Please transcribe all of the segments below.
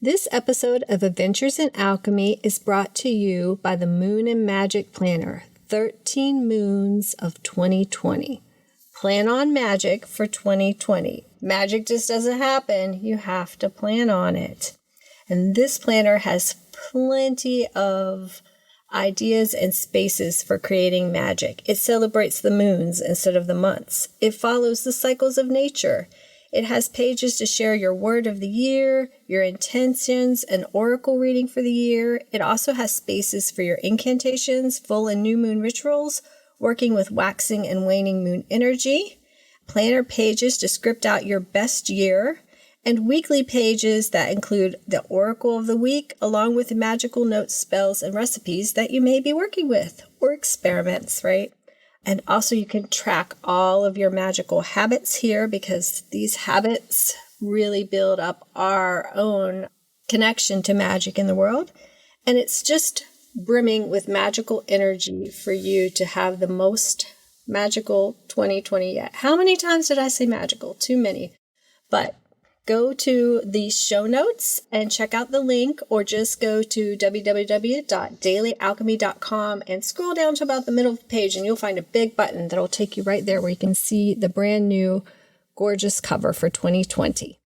This episode of Adventures in Alchemy is brought to you by the Moon and Magic Planner, 13 Moons of 2020. Plan on magic for 2020. Magic just doesn't happen. You have to plan on it. And this planner has plenty of ideas and spaces for creating magic. It celebrates the moons instead of the months. It follows the cycles of nature. It has pages to share your word of the year, your intentions, an oracle reading for the year. It also has spaces for your incantations, full and new moon rituals, working with waxing and waning moon energy, planner pages to script out your best year, and weekly pages that include the oracle of the week, along with magical notes, spells, and recipes that you may be working with, or experiments, right? And also you can track all of your magical habits here because these habits really build up our own connection to magic in the world. And it's just brimming with magical energy for you to have the most magical 2020 yet. How many times did I say magical? Too many. But go to the show notes and check out the link, or just go to www.dailyalchemy.com and scroll down to about the middle of the page and you'll find a big button that'll take you right there where you can see the brand new gorgeous cover for 2020.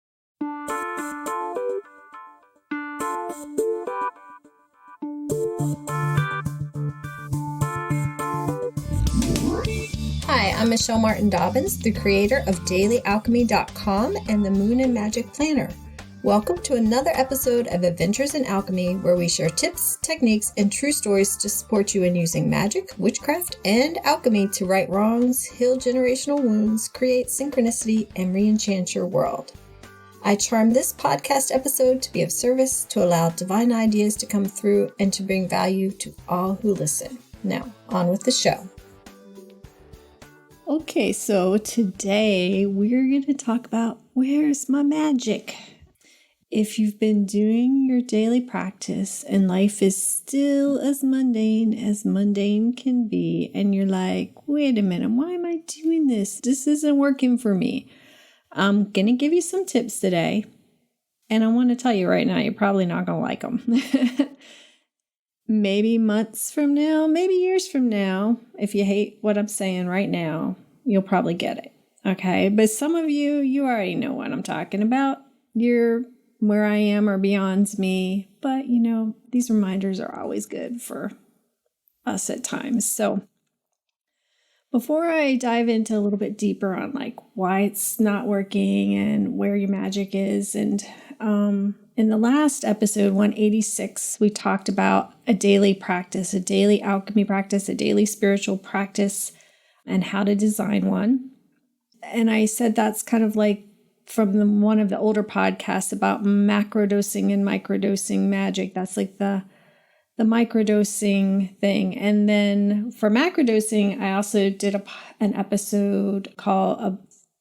Hi, I'm Michelle Martin Dobbins, the creator of dailyalchemy.com and the Moon and Magic Planner. Welcome to another episode of Adventures in Alchemy, where we share tips, techniques, and true stories to support you in using magic, witchcraft, and alchemy to right wrongs, heal generational wounds, create synchronicity, and re-enchant your world. I charm this podcast episode to be of service, to allow divine ideas to come through, and to bring value to all who listen. Now, on with the show. Okay, so today we're going to talk about where's my magic? If you've been doing your daily practice and life is still as mundane can be, and you're like, wait a minute, why am I doing this? This isn't working for me. I'm going to give you some tips today, and I want to tell you right now, you're probably not going to like them. Maybe months from now, maybe years from now, if you hate what I'm saying right now, you'll probably get it. Okay. But some of you already know what I'm talking about. You're where I am or beyond me. But, these reminders are always good for us at times. So before I dive into a little bit deeper on why it's not working and where your magic is, and in the last episode, 186, we talked about a daily practice, a daily alchemy practice, a daily spiritual practice, and how to design one. And I said that's kind of like from one of the older podcasts about macrodosing and microdosing magic. That's like the microdosing thing. And then for macrodosing, I also did an episode called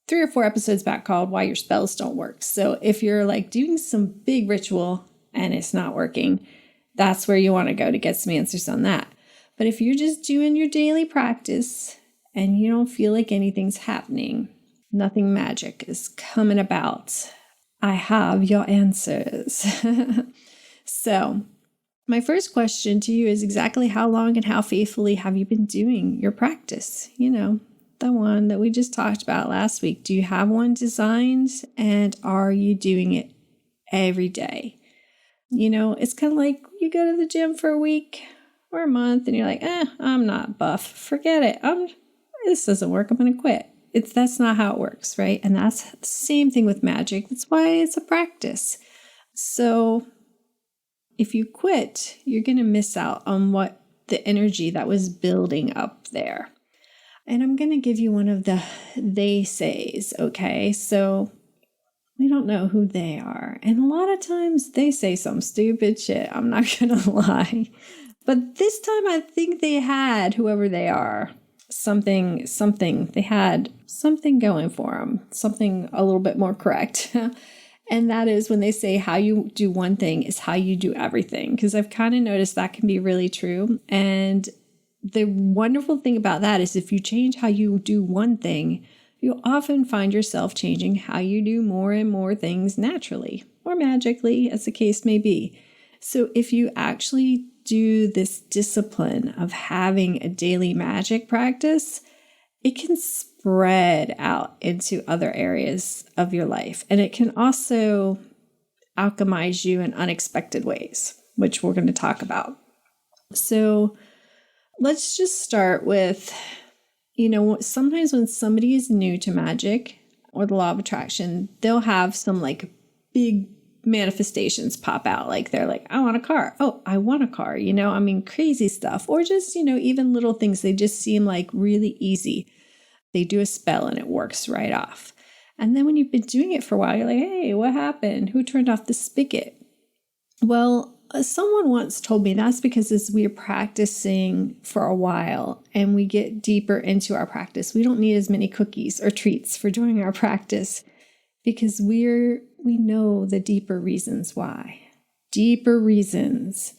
3 or 4 episodes back called Why Your Spells Don't Work. So if you're doing some big ritual and it's not working, that's where you want to go to get some answers on that. But if you're just doing your daily practice and you don't feel like anything's happening, nothing magic is coming about, I have your answers. So my first question to you is exactly how long and how faithfully have you been doing your practice? The one that we just talked about last week. Do you have one designed, and are you doing it every day? It's kind of like you go to the gym for a week or a month and you're like, I'm not buff. Forget it. This doesn't work. I'm going to quit. That's not how it works, right? And that's the same thing with magic. That's why it's a practice. So if you quit, you're going to miss out on what the energy that was building up there. And I'm going to give you one of the they says, okay? So we don't know who they are. And a lot of times they say some stupid shit. I'm not going to lie. But this time I think they had, whoever they are, something, they had something going for them, something a little bit more correct. And that is when they say how you do one thing is how you do everything. Because I've kind of noticed that can be really true. And the wonderful thing about that is if you change how you do one thing, you'll often find yourself changing how you do more and more things naturally. or magically, as the case may be. So if you actually do this discipline of having a daily magic practice, it can spread out into other areas of your life. And it can also alchemize you in unexpected ways, which we're going to talk about. So let's just start with, sometimes when somebody is new to magic or the law of attraction, they'll have some like big manifestations pop out. Like they're like, I want a car. Oh, I want a car, crazy stuff. Or just, even little things, they just seem like really easy. They do a spell and it works right off. And then when you've been doing it for a while, you're like, hey, what happened? Who turned off the spigot? Well, someone once told me that's because as we're practicing for a while and we get deeper into our practice, we don't need as many cookies or treats for doing our practice because we know the deeper reasons why. Deeper reasons.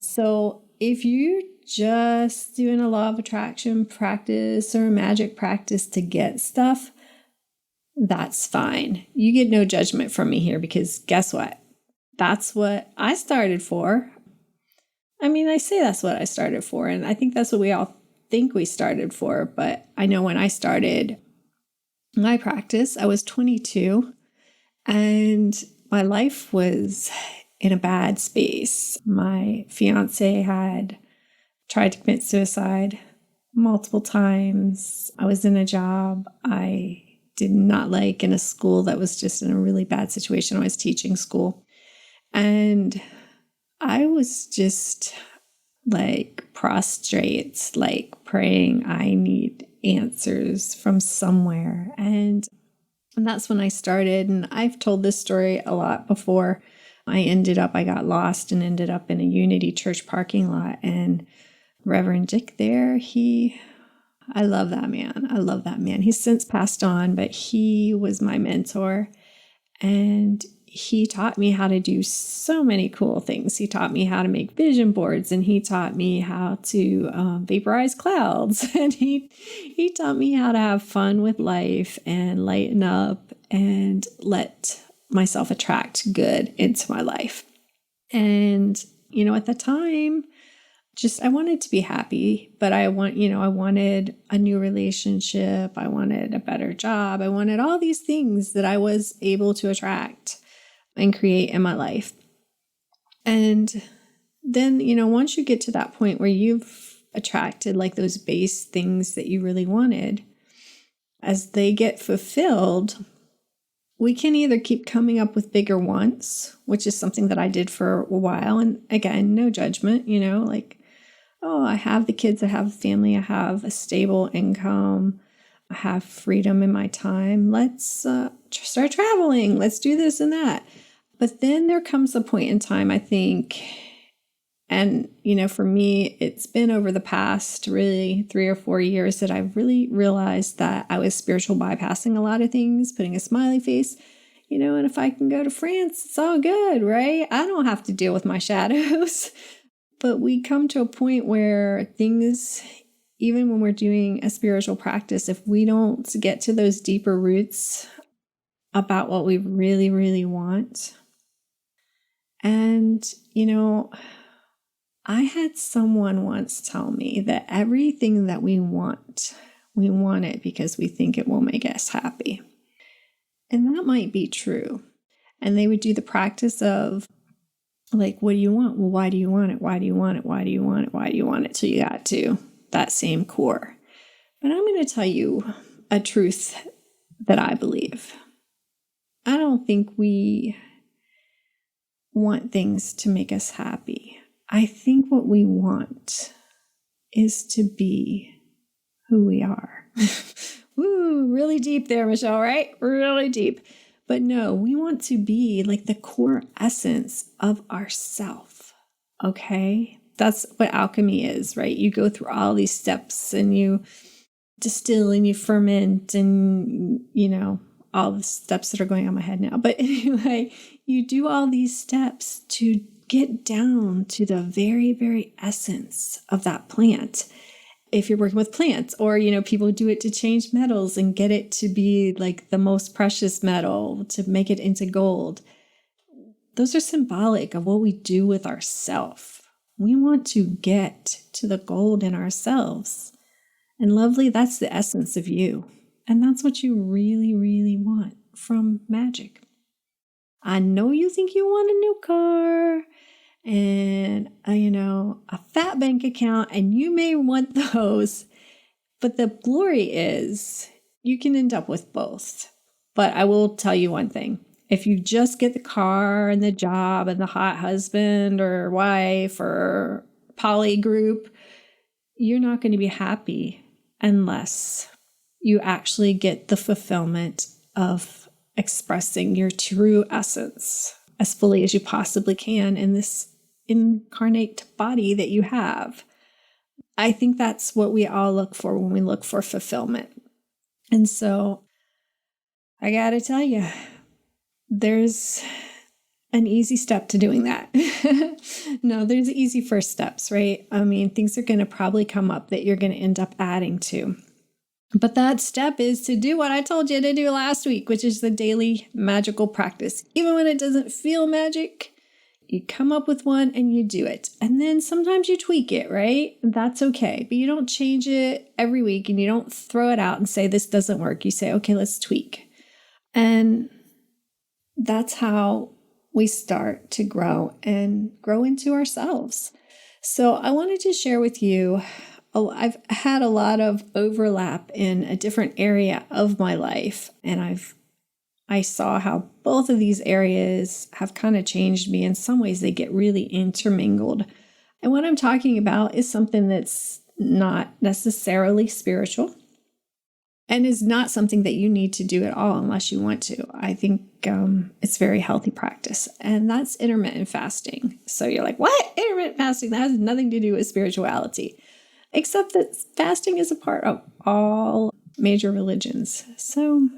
So if you're just doing a law of attraction practice or a magic practice to get stuff, that's fine. You get no judgment from me here because guess what? That's what I started for. I say that's what I started for, and I think that's what we all think we started for, but I know when I started my practice, I was 22, and my life was in a bad space. My fiance had tried to commit suicide multiple times. I was in a job I did not like in a school that was just in a really bad situation. I was teaching school. And I was just like prostrate, like praying, I need answers from somewhere. And that's when I started. And I've told this story a lot before. I got lost and ended up in a Unity Church parking lot. And Reverend Dick there, I love that man. I love that man. He's since passed on, but he was my mentor. And he taught me how to do so many cool things. He taught me how to make vision boards, and he taught me how to vaporize clouds. And he taught me how to have fun with life and lighten up and let myself attract good into my life. And, at the time, I wanted to be happy, but I wanted a new relationship. I wanted a better job. I wanted all these things that I was able to attract and create in my life. And then, once you get to that point where you've attracted like those base things that you really wanted, as they get fulfilled, we can either keep coming up with bigger wants, which is something that I did for a while. And again, no judgment, oh, I have the kids, I have a family, I have a stable income, I have freedom in my time. Let's start traveling. Let's do this and that. But then there comes a point in time, I think, and, for me, it's been over the past really 3 or 4 years that I've really realized that I was spiritual bypassing a lot of things, putting a smiley face, and if I can go to France, it's all good, right? I don't have to deal with my shadows. But we come to a point where things, even when we're doing a spiritual practice, if we don't get to those deeper roots about what we really, really want. And, I had someone once tell me that everything that we want it because we think it will make us happy. And that might be true. And they would do the practice of, like, what do you want? Well, why do you want it? Why do you want it? Why do you want it? Why do you want it? Till you got to that same core. But I'm going to tell you a truth that I believe. I don't think we want things to make us happy. I think what we want is to be who we are. Woo, really deep there, Michelle, right? Really deep. But no, we want to be like the core essence of ourself, okay? That's what alchemy is, right? You go through all these steps and you distill and you ferment and, all the steps that are going on my head now. But anyway, you do all these steps to get down to the very, very essence of that plant. If you're working with plants, or, people do it to change metals and get it to be like the most precious metal to make it into gold. those are symbolic of what we do with ourselves. We want to get to the gold in ourselves. And lovely, that's the essence of you. And that's what you really, really want from magic. I know you think you want a new car and, a fat bank account, and you may want those. But the glory is you can end up with both. But I will tell you one thing. If you just get the car and the job and the hot husband or wife or poly group, you're not going to be happy unless you actually get the fulfillment of expressing your true essence as fully as you possibly can in this incarnate body that you have. I think that's what we all look for when we look for fulfillment. And so I got to tell you, there's an easy step to doing that. No, there's easy first steps, right? I mean, things are going to probably come up that you're going to end up adding to. But that step is to do what I told you to do last week, which is the daily magical practice. Even when it doesn't feel magic, you come up with one and you do it. And then sometimes you tweak it, right? That's okay. But you don't change it every week and you don't throw it out and say, this doesn't work. You say, okay, let's tweak. And that's how we start to grow and grow into ourselves. So I wanted to share with you, I've had a lot of overlap in a different area of my life, and I saw how both of these areas have kind of changed me. In some ways, they get really intermingled. And what I'm talking about is something that's not necessarily spiritual and is not something that you need to do at all unless you want to. I think it's very healthy practice, and that's intermittent fasting. So you're like, what? Intermittent fasting? That has nothing to do with spirituality. Except that fasting is a part of all major religions. So,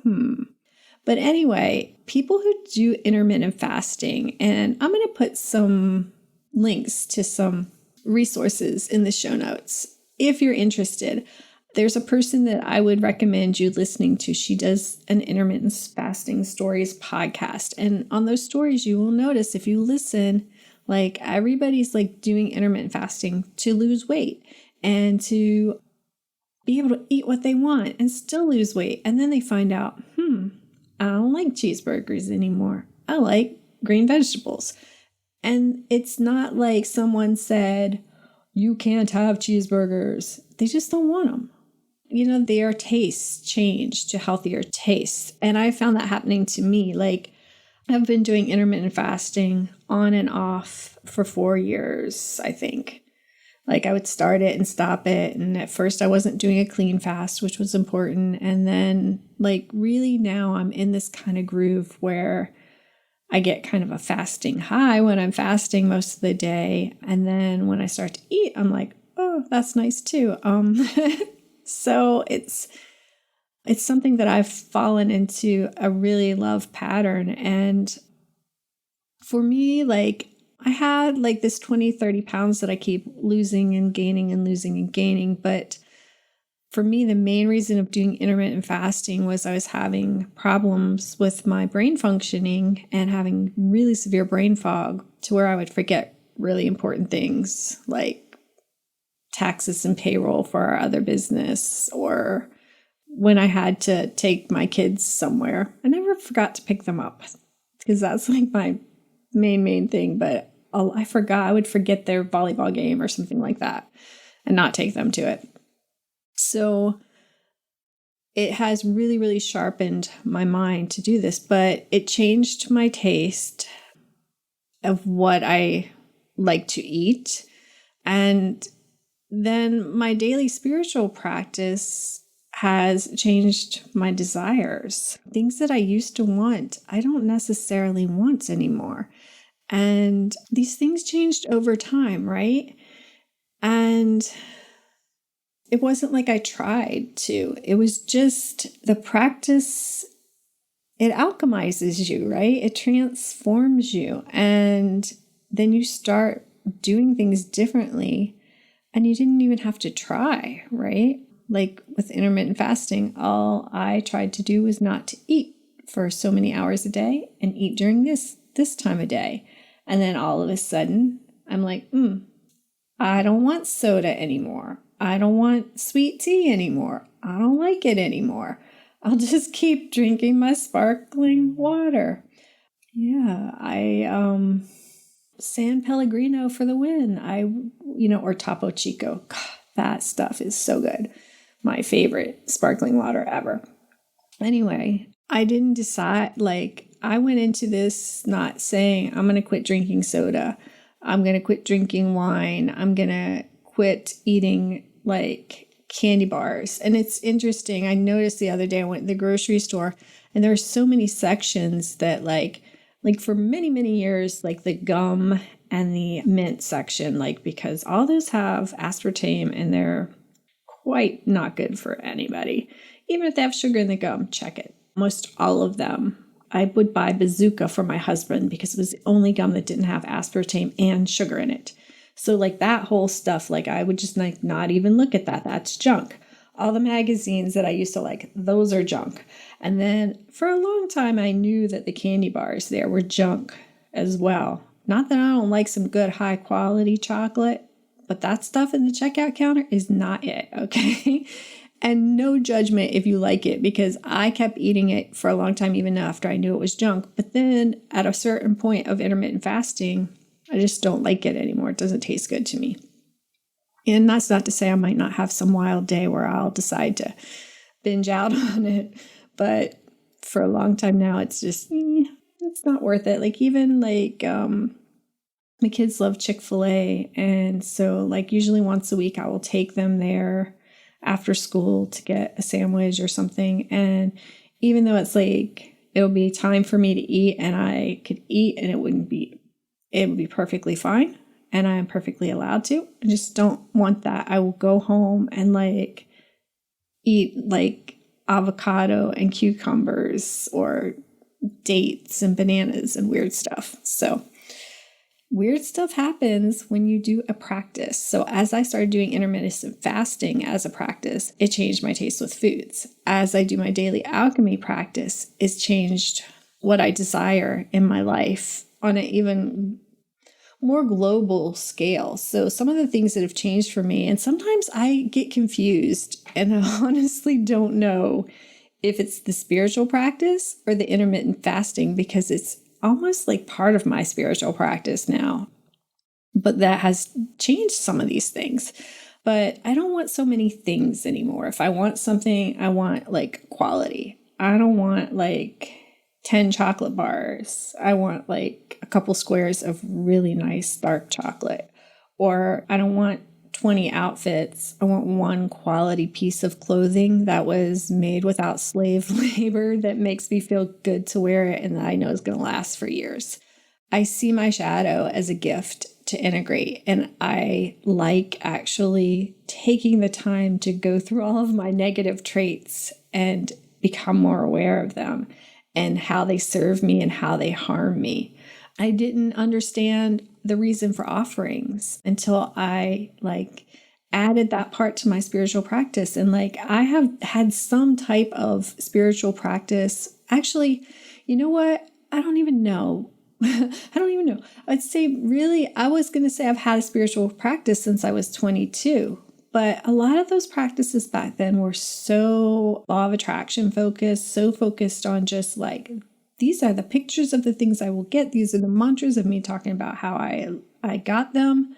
But anyway, people who do intermittent fasting, and I'm going to put some links to some resources in the show notes if you're interested. There's a person that I would recommend you listening to. She does an intermittent fasting stories podcast. And on those stories, you will notice if you listen, like everybody's like doing intermittent fasting to lose weight and to be able to eat what they want and still lose weight. And then they find out, I don't like cheeseburgers anymore. I like green vegetables. And it's not like someone said, you can't have cheeseburgers. They just don't want them. Their tastes change to healthier tastes. And I found that happening to me. Like, I've been doing intermittent fasting on and off for 4 years, I think. Like, I would start it and stop it. And at first I wasn't doing a clean fast, which was important. And then really now I'm in this kind of groove where I get kind of a fasting high when I'm fasting most of the day. And then when I start to eat, I'm like, oh, that's nice too. So it's something that I've fallen into a really love pattern. And for me, I had this 20, 30 pounds that I keep losing and gaining and losing and gaining. But for me, the main reason of doing intermittent fasting was I was having problems with my brain functioning and having really severe brain fog to where I would forget really important things like taxes and payroll for our other business, or when I had to take my kids somewhere. I never forgot to pick them up because that's my main thing. But I would forget their volleyball game or something like that and not take them to it. So it has really, really sharpened my mind to do this, but it changed my taste of what I like to eat. And then my daily spiritual practice has changed my desires. Things that I used to want, I don't necessarily want anymore. And these things changed over time, right? And it wasn't like I tried to. It was just the practice. It alchemizes you, right? It transforms you. And then you start doing things differently. And you didn't even have to try, right? Like with intermittent fasting, all I tried to do was not to eat for so many hours a day and eat during this this time of day. And then all of a sudden, I'm like, I don't want soda anymore. I don't want sweet tea anymore. I don't like it anymore. I'll just keep drinking my sparkling water. Yeah, San Pellegrino for the win. Or Topo Chico. God, that stuff is so good. My favorite sparkling water ever. Anyway, I didn't decide, I went into this not saying I'm going to quit drinking soda. I'm going to quit drinking wine. I'm going to quit eating candy bars. And it's interesting. I noticed the other day I went to the grocery store and there were so many sections that for many, many years, the gum and the mint section, because all those have aspartame and they're quite not good for anybody. Even if they have sugar in the gum, check it. Most all of them. I would buy Bazooka for my husband because it was the only gum that didn't have aspartame and sugar in it. So that whole stuff, I would just not even look at that. That's junk. All the magazines that I used to like, those are junk. And then for a long time, I knew that the candy bars there were junk as well. Not that I don't like some good high quality chocolate, but that stuff in the checkout counter is not it, okay? And no judgment if you like it, because I kept eating it for a long time, even after I knew it was junk. But then at a certain point of intermittent fasting, I just don't like it anymore. It doesn't taste good to me. And that's not to say I might not have some wild day where I'll decide to binge out on it. But for a long time now, it's just, it's not worth it. My kids love Chick-fil-A. And so usually once a week, I will take them there after school to get a sandwich or something. And even though it's it'll be time for me to eat and I could eat and it would be perfectly fine. And I am perfectly allowed to. I just don't want that. I will go home and eat avocado and cucumbers or dates and bananas and weird stuff. So weird stuff happens when you do a practice. So as I started doing intermittent fasting as a practice, it changed my taste with foods. As I do my daily alchemy practice, it's changed what I desire in my life on an even more global scale. So some of the things that have changed for me, and sometimes I get confused and I honestly don't know if it's the spiritual practice or the intermittent fasting, because it's almost part of my spiritual practice now. But that has changed some of these things. But I don't want so many things anymore. If I want something, I want quality. I don't want 10 chocolate bars. I want a couple squares of really nice dark chocolate. Or I don't want 20 outfits. I want one quality piece of clothing that was made without slave labor that makes me feel good to wear it and that I know is going to last for years. I see my shadow as a gift to integrate, and I actually taking the time to go through all of my negative traits and become more aware of them and how they serve me and how they harm me. I didn't understand the reason for offerings until I added that part to my spiritual practice. And I have had some type of spiritual practice. Actually, you know what? I don't even know. I'd say really, I was going to say I've had a spiritual practice since I was 22. But a lot of those practices back then were so law of attraction focused, so focused on just these are the pictures of the things I will get. These are the mantras of me talking about how I got them.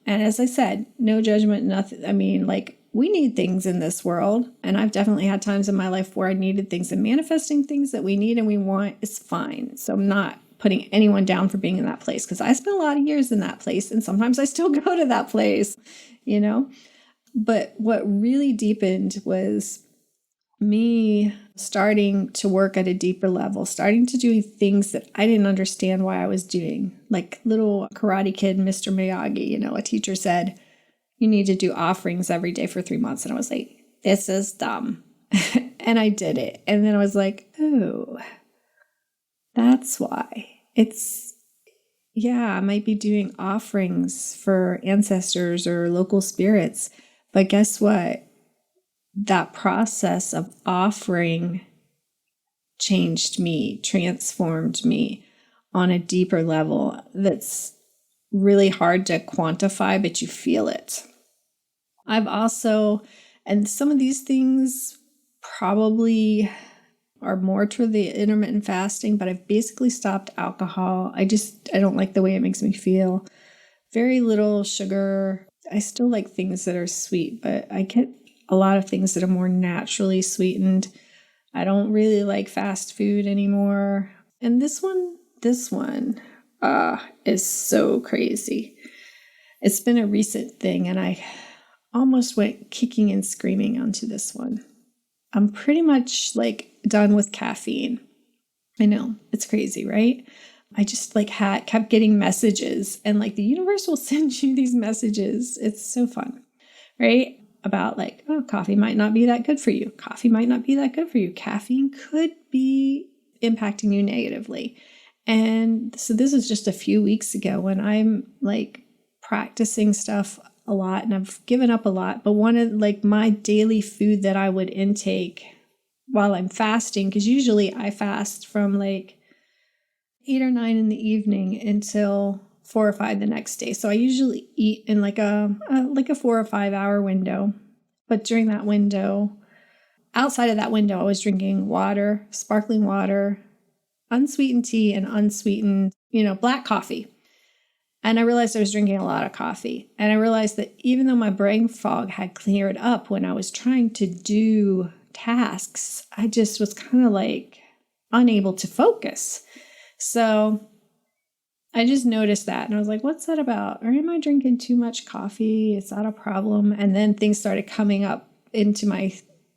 And as I said, no judgment, nothing. I mean, we need things in this world. And I've definitely had times in my life where I needed things, and manifesting things that we need and we want is fine. So I'm not putting anyone down for being in that place, because I spent a lot of years in that place. And sometimes I still go to that place, But what really deepened was me starting to work at a deeper level, starting to do things that I didn't understand why I was doing. Like little Karate Kid, Mr. Miyagi, a teacher said, you need to do offerings every day for 3 months. And I was like, this is dumb. And I did it. And then I was like, oh, that's why. I might be doing offerings for ancestors or local spirits. But guess what? That process of offering changed me, transformed me. on a deeper level that's really hard to quantify, but you feel it. I've also, and some of these things probably are more to the intermittent fasting, but I've basically stopped alcohol. I don't like the way it makes me feel. Very little sugar. I still like things that are sweet, but I get a lot of things that are more naturally sweetened. I don't really like fast food anymore. And this one is so crazy. It's been a recent thing, and I almost went kicking and screaming onto this one. I'm pretty much like done with caffeine. I know, it's crazy, right? I just like kept getting messages, and like the universe will send you these messages. It's so fun, right? About like, oh, coffee might not be that good for you. Coffee might not be that good for you. Caffeine could be impacting you negatively. And so this is just a few weeks ago when I'm like practicing stuff a lot, and I've given up a lot. But one of like my daily food that I would intake while I'm fasting, because usually I fast from like 8 or 9 in the evening until 4 or 5 the next day. So I usually eat in like a 4 or 5 hour window. But during that window, outside of that window, I was drinking water, sparkling water, unsweetened tea, and unsweetened, black coffee. And I realized I was drinking a lot of coffee. And I realized that even though my brain fog had cleared up when I was trying to do tasks, I just was kind of like unable to focus. So I just noticed that. And I was like, what's that about? Or am I drinking too much coffee? Is that a problem? And then things started coming up into my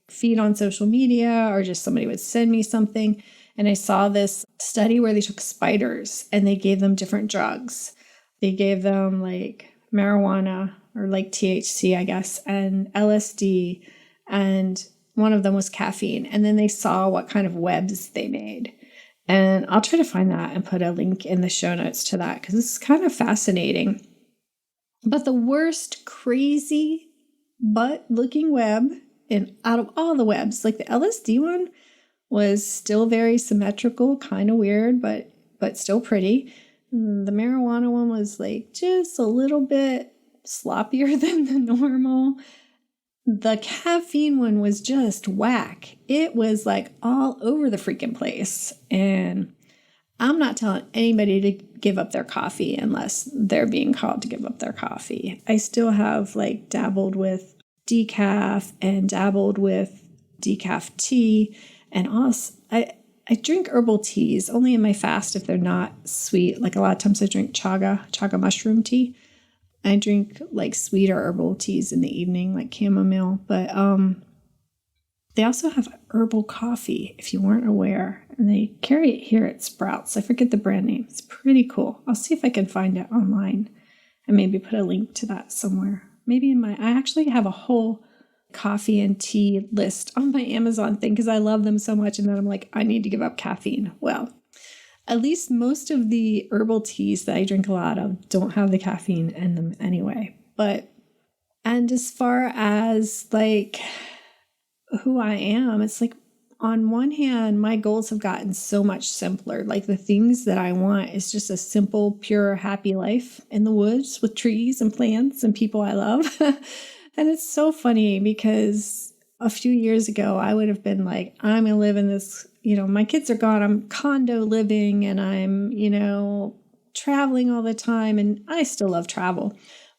feed on social media, or just somebody would send me something. And I saw this study where they took spiders and they gave them different drugs. They gave them like marijuana, or like THC, I guess, and LSD. And one of them was caffeine. And then they saw what kind of webs they made. And I'll try to find that and put a link in the show notes to that, because it's kind of fascinating. But the worst crazy butt-looking web out of all the webs, like the LSD one was still very symmetrical, kind of weird, but still pretty. The marijuana one was like just a little bit sloppier than the normal. The caffeine one was just whack. It was like all over the freaking place. And I'm not telling anybody to give up their coffee unless they're being called to give up their coffee. I still have like dabbled with decaf and dabbled with decaf tea. And also, I drink herbal teas only in my fast if they're not sweet. Like a lot of times I drink chaga mushroom tea. I drink like sweeter herbal teas in the evening, like chamomile. But they also have herbal coffee, if you weren't aware. And they carry it here at Sprouts. I forget the brand name. It's pretty cool. I'll see if I can find it online and maybe put a link to that somewhere. Maybe I actually have a whole coffee and tea list on my Amazon thing because I love them so much. And then I'm like, I need to give up caffeine. Well, at least most of the herbal teas that I drink a lot of don't have the caffeine in them anyway. And as far as like who I am, it's like on one hand, my goals have gotten so much simpler. Like the things that I want is just a simple, pure, happy life in the woods with trees and plants and people I love. And it's so funny because a few years ago, I would have been like, I'm going to live in this, my kids are gone. I'm condo living and I'm, traveling all the time. And I still love travel.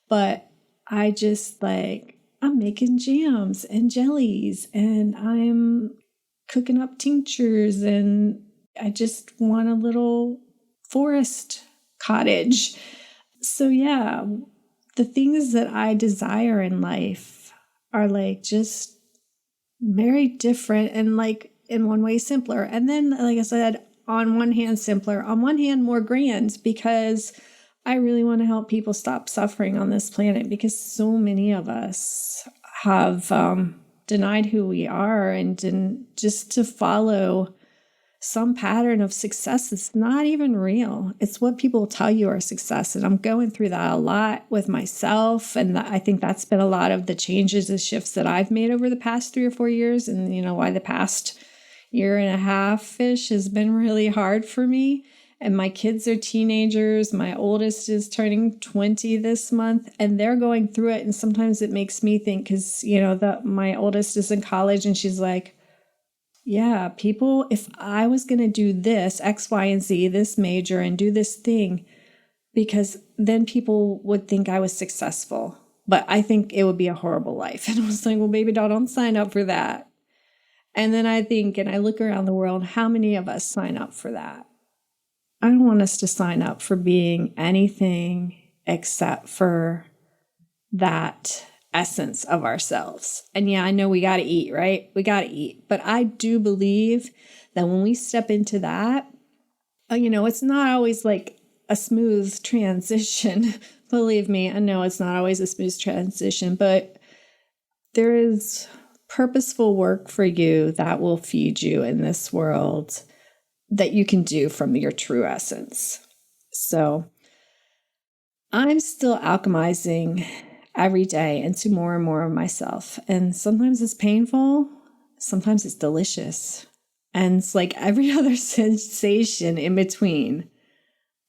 But I just like, I'm making jams and jellies and I'm cooking up tinctures and I just want a little forest cottage. So yeah, the things that I desire in life are like just very different and like in one way simpler. And then, like I said, on one hand simpler, on one hand more grand, because I really want to help people stop suffering on this planet, because so many of us have denied who we are and just to follow some pattern of success that's not even real. It's what people tell you are success. And I'm going through that a lot with myself. And I think that's been a lot of the changes and shifts that I've made over the past 3 or 4 years. And why the past year and a half-ish has been really hard for me. And my kids are teenagers. My oldest is turning 20 this month, and they're going through it. And sometimes it makes me think, because, my oldest is in college and she's like, yeah, people, if I was going to do this, X, Y, and Z, this major and do this thing, because then people would think I was successful. But I think it would be a horrible life. And I was like, well, baby doll, don't sign up for that. And then I think, and I look around the world, how many of us sign up for that? I don't want us to sign up for being anything except for that essence of ourselves. And yeah, I know we got to eat, right? We got to eat. But I do believe that when we step into that, it's not always like a smooth transition. Believe me, I know it's not always a smooth transition, but there is purposeful work for you that will feed you in this world that you can do from your true essence. So I'm still alchemizing every day into more and more of myself. And sometimes it's painful, sometimes it's delicious. And it's like every other sensation in between.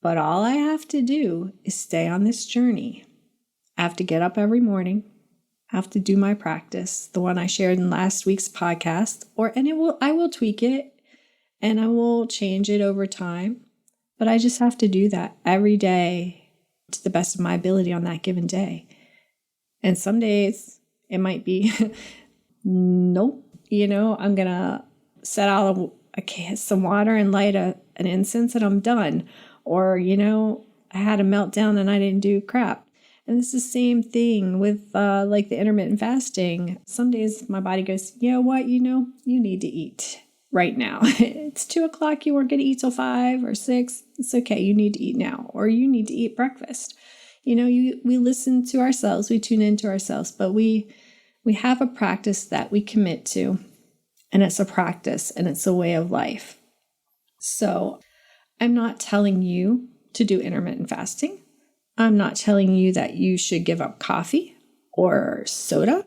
But all I have to do is stay on this journey. I have to get up every morning. I have to do my practice, the one I shared in last week's podcast, I will tweak it. And I will change it over time. But I just have to do that every day to the best of my ability on that given day. And some days it might be, nope, I'm going to set out some water and light an incense and I'm done. Or, I had a meltdown and I didn't do crap. And it's the same thing with like the intermittent fasting. Some days my body goes, you know what, you need to eat. Right now. It's 2:00. You weren't going to eat till 5 or 6. It's okay. You need to eat now, or you need to eat breakfast. We listen to ourselves, we tune into ourselves, but we have a practice that we commit to, and it's a practice and it's a way of life. So I'm not telling you to do intermittent fasting. I'm not telling you that you should give up coffee or soda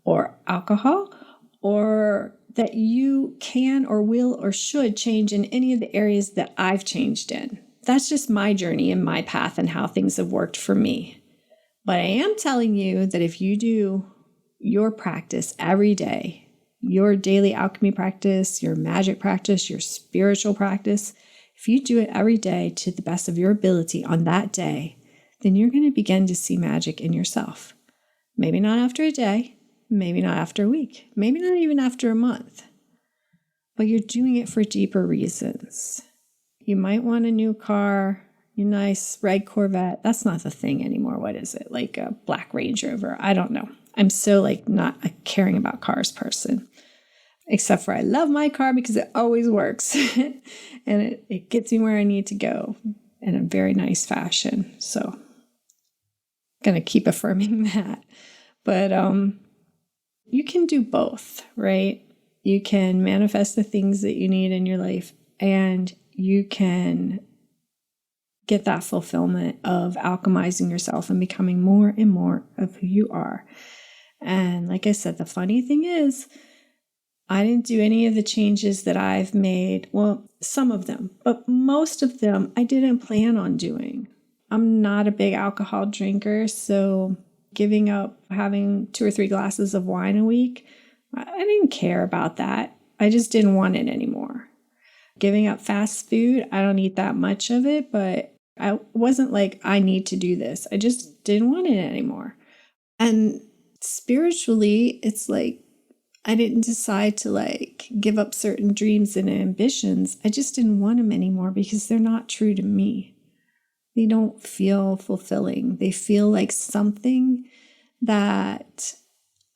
or alcohol, or that you can or will or should change in any of the areas that I've changed in. That's just my journey and my path and how things have worked for me. But I am telling you that if you do your practice every day, your daily alchemy practice, your magic practice, your spiritual practice, if you do it every day to the best of your ability on that day, then you're going to begin to see magic in yourself. Maybe not after a day, maybe not after a week, maybe not even after a month, but you're doing it for deeper reasons. You might want a new car, your nice red Corvette. That's not the thing anymore. What is it? Like a black Range Rover? I don't know. I'm so not a caring about cars person, except for I love my car because it always works and it gets me where I need to go in a very nice fashion. So going to keep affirming that. But you can do both, right? You can manifest the things that you need in your life, and you can get that fulfillment of alchemizing yourself and becoming more and more of who you are. And like I said, the funny thing is, I didn't do any of the changes that I've made. Well, some of them, but most of them I didn't plan on doing. I'm not a big alcohol drinker, so giving up having 2 or 3 glasses of wine a week, I didn't care about that. I just didn't want it anymore. Giving up fast food, I don't eat that much of it, but I wasn't like, I need to do this. I just didn't want it anymore. And spiritually, it's like, I didn't decide to give up certain dreams and ambitions. I just didn't want them anymore because they're not true to me. They don't feel fulfilling. They feel like something that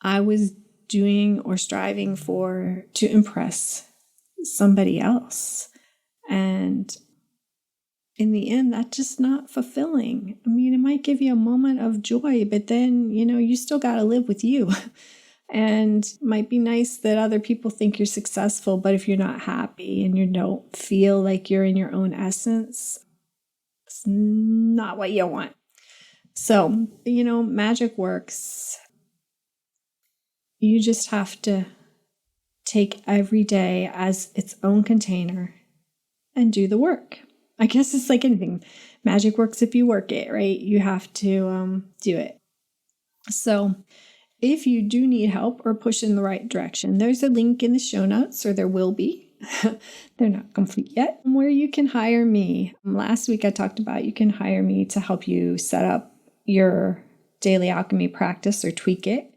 I was doing or striving for to impress somebody else. And in the end, that's just not fulfilling. I mean, it might give you a moment of joy, but then, you still got to live with you. And it might be nice that other people think you're successful, but if you're not happy and you don't feel like you're in your own essence, it's not what you want. So, magic works. You just have to take every day as its own container and do the work. I guess it's like anything. Magic works if you work it, right? You have to do it. So if you do need help or push in the right direction, there's a link in the show notes, or there will be. They're not complete yet, where you can hire me. Last week I talked about you can hire me to help you set up your daily alchemy practice or tweak it,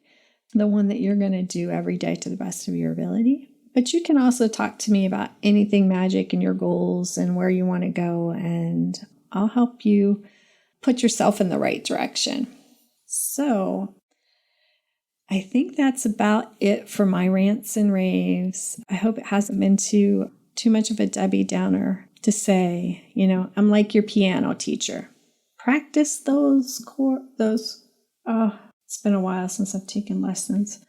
the one that you're going to do every day to the best of your ability. But you can also talk to me about anything magic and your goals and where you want to go, and I'll help you put yourself in the right direction. So I think that's about it for my rants and raves. I hope it hasn't been too much of a Debbie Downer to say, I'm like your piano teacher. Practice those chords. It's been a while since I've taken lessons,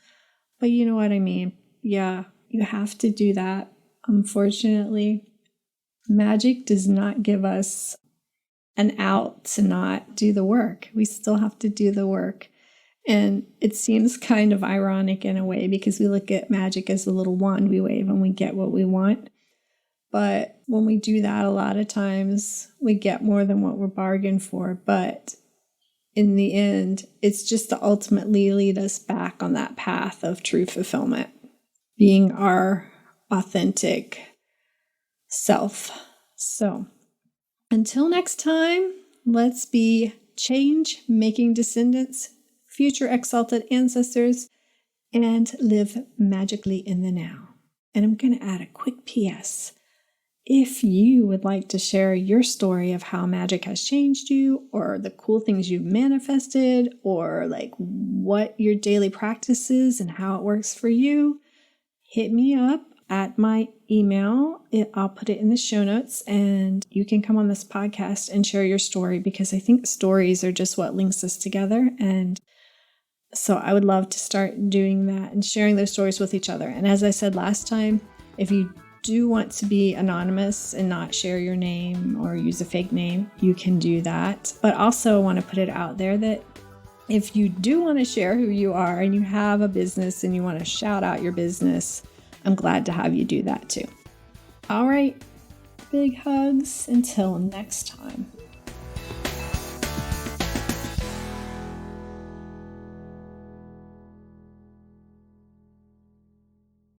but you know what I mean. Yeah, you have to do that. Unfortunately, magic does not give us an out to not do the work. We still have to do the work. And it seems kind of ironic in a way, because we look at magic as a little wand we wave and we get what we want. But when we do that, a lot of times we get more than what we're bargained for. But in the end, it's just to ultimately lead us back on that path of true fulfillment, being our authentic self. So until next time, let's be change-making descendants, future exalted ancestors, and live magically in the now. And I'm going to add a quick PS. If you would like to share your story of how magic has changed you, or the cool things you've manifested, or like what your daily practice is and how it works for you, hit me up at my email. I'll put it in the show notes, and you can come on this podcast and share your story, because I think stories are just what links us together. And so I would love to start doing that and sharing those stories with each other. And as I said last time, if you do want to be anonymous and not share your name or use a fake name, you can do that. But also want to put it out there that if you do want to share who you are and you have a business and you want to shout out your business, I'm glad to have you do that too. All right, big hugs until next time.